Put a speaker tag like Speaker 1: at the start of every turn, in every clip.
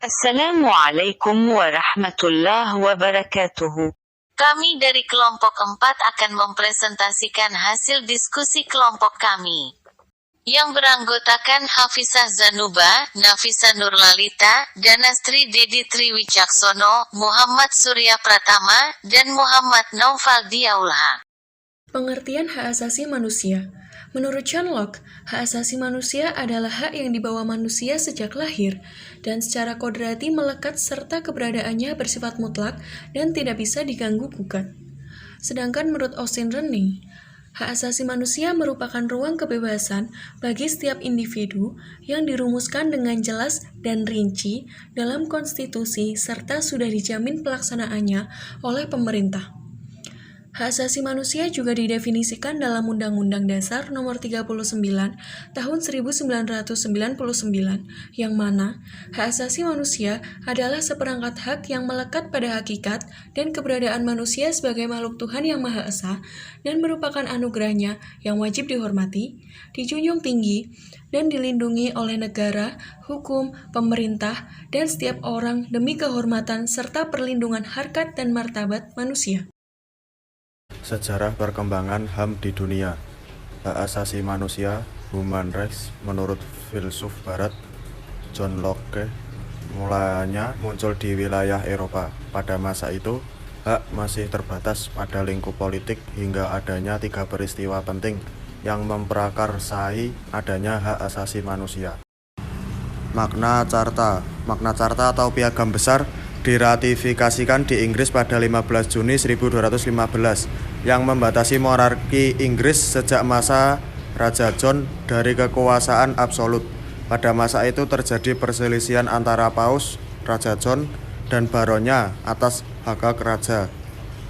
Speaker 1: Assalamualaikum warahmatullahi wabarakatuh.
Speaker 2: Kami dari kelompok 4 akan mempresentasikan hasil diskusi kelompok kami, yang beranggotakan Hafizah Zanuba, Nafisa Nurlalita, Danastri Dedi Triwicaksono, Muhammad Surya Pratama, dan Muhammad Naufal Diaulha.
Speaker 3: Pengertian hak asasi manusia. Menurut John Locke, hak asasi manusia adalah hak yang dibawa manusia sejak lahir dan secara kodrati melekat serta keberadaannya bersifat mutlak dan tidak bisa diganggu-gugat. Sedangkan menurut Austin Rennie, hak asasi manusia merupakan ruang kebebasan bagi setiap individu yang dirumuskan dengan jelas dan rinci dalam konstitusi serta sudah dijamin pelaksanaannya oleh pemerintah. Hak asasi manusia juga didefinisikan dalam Undang-Undang Dasar Nomor 39 Tahun 1999, yang mana hak asasi manusia adalah seperangkat hak yang melekat pada hakikat dan keberadaan manusia sebagai makhluk Tuhan yang Maha Esa dan merupakan anugerahnya yang wajib dihormati, dijunjung tinggi, dan dilindungi oleh negara, hukum, pemerintah, dan setiap orang demi kehormatan serta perlindungan harkat dan martabat manusia.
Speaker 4: Sejarah perkembangan HAM di dunia. Hak asasi manusia, human rights, menurut filsuf barat John Locke, mulanya muncul di wilayah Eropa. Pada masa itu, hak masih terbatas pada lingkup politik hingga adanya 3 peristiwa penting yang memprakarsai adanya hak asasi manusia. Magna Carta atau Piagam Besar diratifikasikan di Inggris pada 15 Juni 1215 yang membatasi monarki Inggris sejak masa Raja John dari kekuasaan absolut. Pada masa itu terjadi perselisihan antara Paus, Raja John, dan baronnya atas hak raja.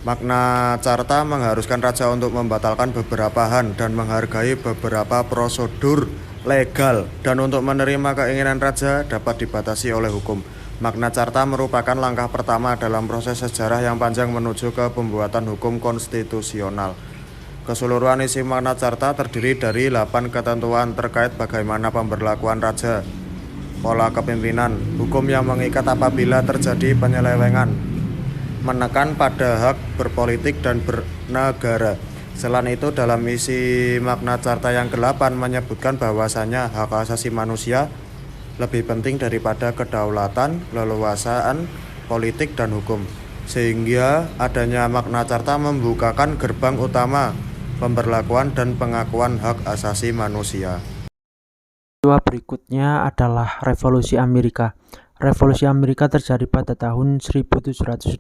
Speaker 4: Magna Carta mengharuskan raja untuk membatalkan beberapa hal dan menghargai beberapa prosedur legal, dan untuk menerima keinginan raja dapat dibatasi oleh hukum. Magna Carta merupakan langkah pertama dalam proses sejarah yang panjang menuju ke pembuatan hukum konstitusional. Keseluruhan isi Magna Carta terdiri dari 8 ketentuan terkait bagaimana pemberlakuan raja, pola kepemimpinan, hukum yang mengikat apabila terjadi penyelewengan, menekan pada hak berpolitik dan bernegara. Selain itu, dalam isi Magna Carta yang ke-8 menyebutkan bahwasannya hak asasi manusia lebih penting daripada kedaulatan, leluasaan, politik, dan hukum. Sehingga adanya Magna Carta membukakan gerbang utama pemberlakuan dan pengakuan hak asasi manusia.
Speaker 5: Peristiwa berikutnya adalah Revolusi Amerika. Revolusi Amerika terjadi pada tahun 1765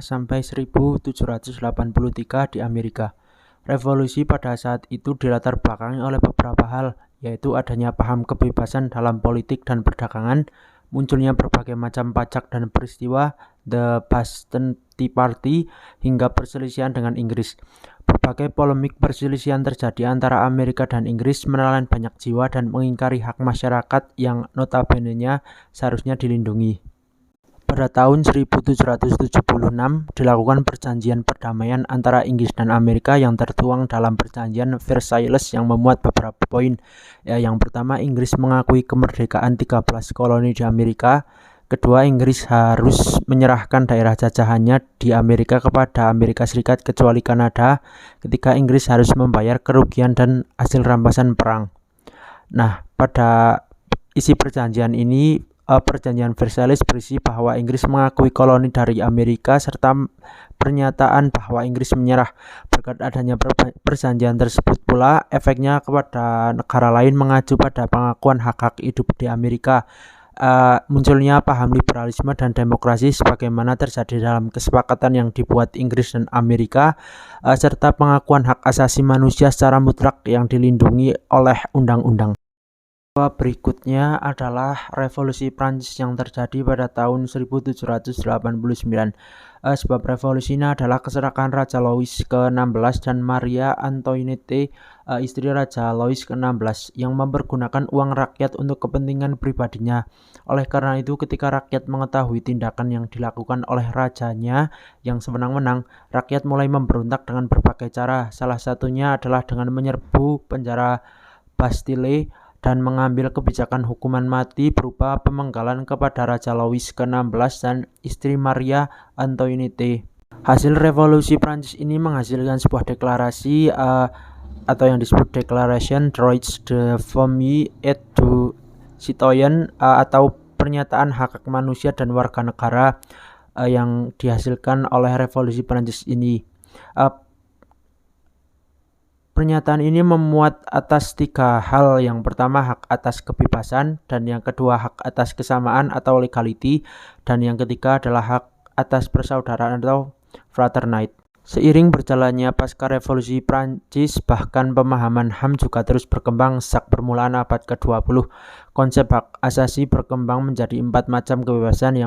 Speaker 5: sampai 1783 di Amerika. Revolusi pada saat itu dilatar belakangi oleh beberapa hal, yaitu adanya paham kebebasan dalam politik dan perdagangan, munculnya berbagai macam pajak dan peristiwa The Boston Tea Party, hingga perselisihan dengan Inggris. Berbagai polemik perselisihan terjadi antara Amerika dan Inggris menelan banyak jiwa dan mengingkari hak masyarakat yang notabene-nya seharusnya dilindungi. Pada tahun 1776 dilakukan perjanjian perdamaian antara Inggris dan Amerika yang tertuang dalam perjanjian Versailles yang memuat beberapa poin. Yang pertama, Inggris mengakui kemerdekaan 13 koloni di Amerika. Kedua, Inggris harus menyerahkan daerah jajahannya di Amerika kepada Amerika Serikat kecuali Kanada. Ketiga, Inggris harus membayar kerugian dan hasil rampasan perang. Nah, pada isi perjanjian ini, perjanjian Versailles berisi bahwa Inggris mengakui koloni dari Amerika serta pernyataan bahwa Inggris menyerah. Berkat adanya perjanjian tersebut pula, efeknya kepada negara lain mengacu pada pengakuan hak-hak hidup di Amerika. Munculnya paham liberalisme dan demokrasi sebagaimana terjadi dalam kesepakatan yang dibuat Inggris dan Amerika, serta pengakuan hak asasi manusia secara mutlak yang dilindungi oleh undang-undang. Berikutnya adalah Revolusi Prancis yang terjadi pada tahun 1789. Sebab revolusi ini adalah keserakahan Raja Louis ke-16 dan Maria Antoinette, istri Raja Louis ke-16, yang mempergunakan uang rakyat untuk kepentingan pribadinya. Oleh karena itu, ketika rakyat mengetahui tindakan yang dilakukan oleh rajanya yang sewenang-wenang, rakyat mulai memberontak dengan berbagai cara. Salah satunya adalah dengan menyerbu penjara Bastille dan mengambil kebijakan hukuman mati berupa pemenggalan kepada Raja Louis ke-16 dan istri Maria Antoinette. Hasil revolusi Prancis ini menghasilkan sebuah deklarasi atau yang disebut Declaration Droits de Famille et du Citoyen atau pernyataan hak manusia dan warga negara yang dihasilkan oleh revolusi Prancis ini. Pernyataan ini memuat atas 3 hal. Yang pertama, hak atas kebebasan, dan yang kedua, hak atas kesamaan atau legality, dan yang ketiga adalah hak atas persaudaraan atau fraternite. Seiring berjalannya pasca revolusi Prancis, bahkan pemahaman HAM juga terus berkembang. Sejak permulaan abad ke-20, konsep hak asasi berkembang menjadi 4 macam kebebasan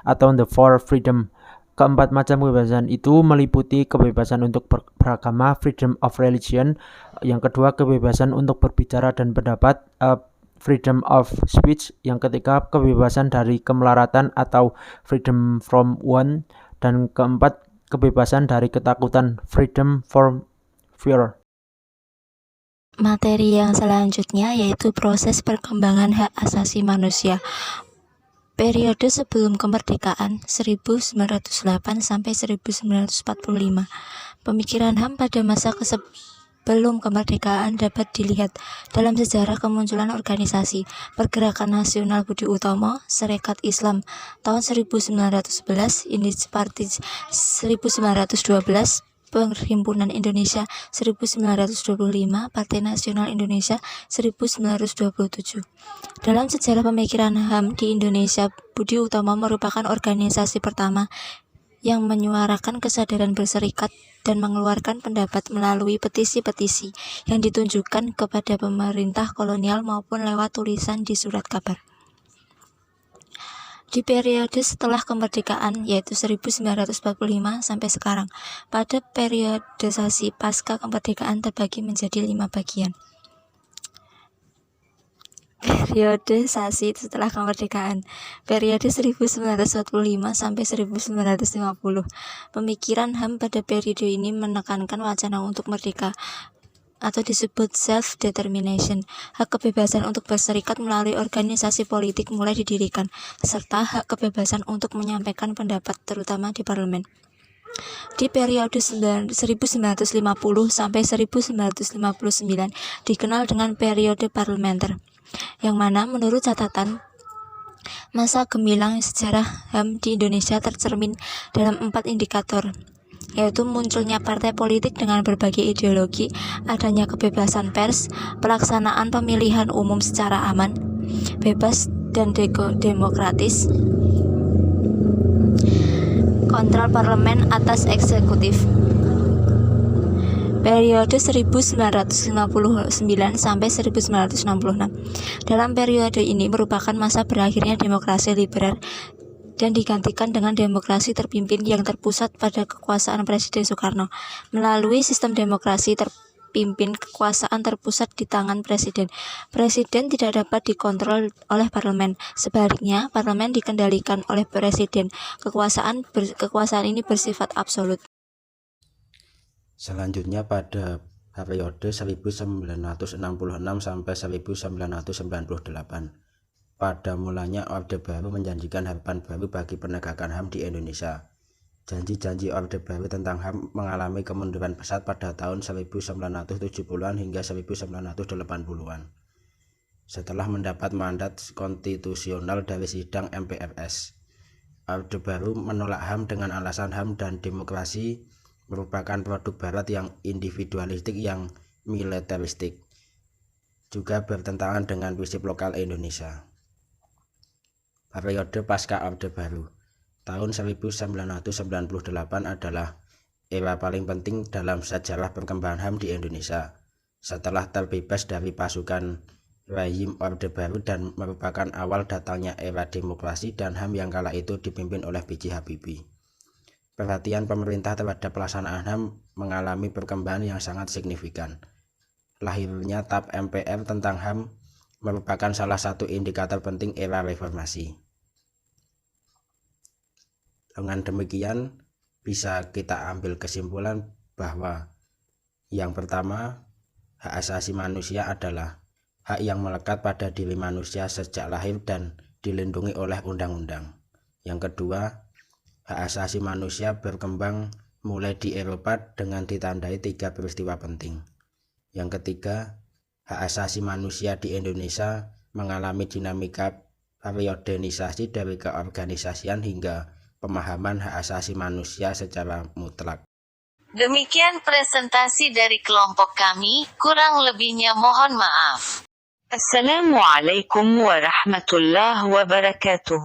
Speaker 5: atau the four freedom. Keempat macam kebebasan itu meliputi kebebasan untuk beragama, freedom of religion. Yang kedua, kebebasan untuk berbicara dan pendapat, freedom of speech. Yang ketiga, kebebasan dari kemelaratan atau freedom from want. Dan keempat, kebebasan dari ketakutan, freedom from fear.
Speaker 6: Materi yang selanjutnya yaitu proses perkembangan hak asasi manusia. Periode sebelum kemerdekaan 1908 sampai 1945. Pemikiran HAM pada masa sebelum kemerdekaan dapat dilihat dalam sejarah kemunculan organisasi Pergerakan Nasional Budi Utomo, Sarekat Islam tahun 1911, Indis Party 1912, Perhimpunan Indonesia 1925, Partai Nasional Indonesia 1927. Dalam sejarah pemikiran HAM di Indonesia, Budi Utomo merupakan organisasi pertama yang menyuarakan kesadaran berserikat dan mengeluarkan pendapat melalui petisi-petisi yang ditunjukkan kepada pemerintah kolonial maupun lewat tulisan di surat kabar. Di periode setelah kemerdekaan, yaitu 1945 sampai sekarang, pada periodisasi pasca kemerdekaan terbagi menjadi 5 bagian. Periodisasi setelah kemerdekaan, periode 1945 sampai 1950. Pemikiran HAM pada periode ini menekankan wacana untuk merdeka atau disebut self-determination. Hak kebebasan untuk berserikat melalui organisasi politik mulai didirikan, serta hak kebebasan untuk menyampaikan pendapat terutama di parlemen. Di periode 1950 sampai 1959 dikenal dengan periode parlementer, yang mana menurut catatan masa gemilang sejarah HAM di Indonesia tercermin dalam 4 indikator, yaitu munculnya partai politik dengan berbagai ideologi, adanya kebebasan pers, pelaksanaan pemilihan umum secara aman, bebas dan demokratis, kontrol parlemen atas eksekutif. Periode 1959 sampai 1966. Dalam periode ini merupakan masa berakhirnya demokrasi liberal dan digantikan dengan demokrasi terpimpin yang terpusat pada kekuasaan Presiden Soekarno. Melalui sistem demokrasi terpimpin, kekuasaan terpusat di tangan Presiden. Presiden tidak dapat dikontrol oleh parlemen. Sebaliknya, parlemen dikendalikan oleh Presiden. Kekuasaan ini bersifat absolut.
Speaker 7: Selanjutnya pada periode 1966 sampai 1998. Pada mulanya Orde Baru menjanjikan harapan baru bagi penegakan HAM di Indonesia. Janji-janji Orde Baru tentang HAM mengalami kemunduran pesat pada tahun 1970-an hingga 1980-an. Setelah mendapat mandat konstitusional dari sidang MPRS, Orde Baru menolak HAM dengan alasan HAM dan demokrasi merupakan produk Barat yang individualistik, yang militeristik, juga bertentangan dengan prinsip lokal Indonesia. Periode pasca Orde Baru tahun 1998 adalah era paling penting dalam sejarah perkembangan HAM di Indonesia setelah terbebas dari pasukan rezim Orde Baru dan merupakan awal datangnya era demokrasi dan HAM yang kala itu dipimpin oleh B.J. Habibie. Perhatian pemerintah terhadap pelaksanaan HAM mengalami perkembangan yang sangat signifikan. Lahirnya TAP MPR tentang HAM merupakan salah satu indikator penting era reformasi. Dengan demikian, bisa kita ambil kesimpulan bahwa yang pertama, hak asasi manusia adalah hak yang melekat pada diri manusia sejak lahir dan dilindungi oleh undang-undang. Yang kedua, hak asasi manusia berkembang mulai di Eropa dengan ditandai 3 peristiwa penting. Yang ketiga, hak asasi manusia di Indonesia mengalami dinamika periodenisasi dari keorganisasian hingga pemahaman hak asasi manusia secara mutlak.
Speaker 2: Demikian presentasi dari kelompok kami, kurang lebihnya mohon maaf.
Speaker 1: السلام عليكم ورحمة الله وبركاته.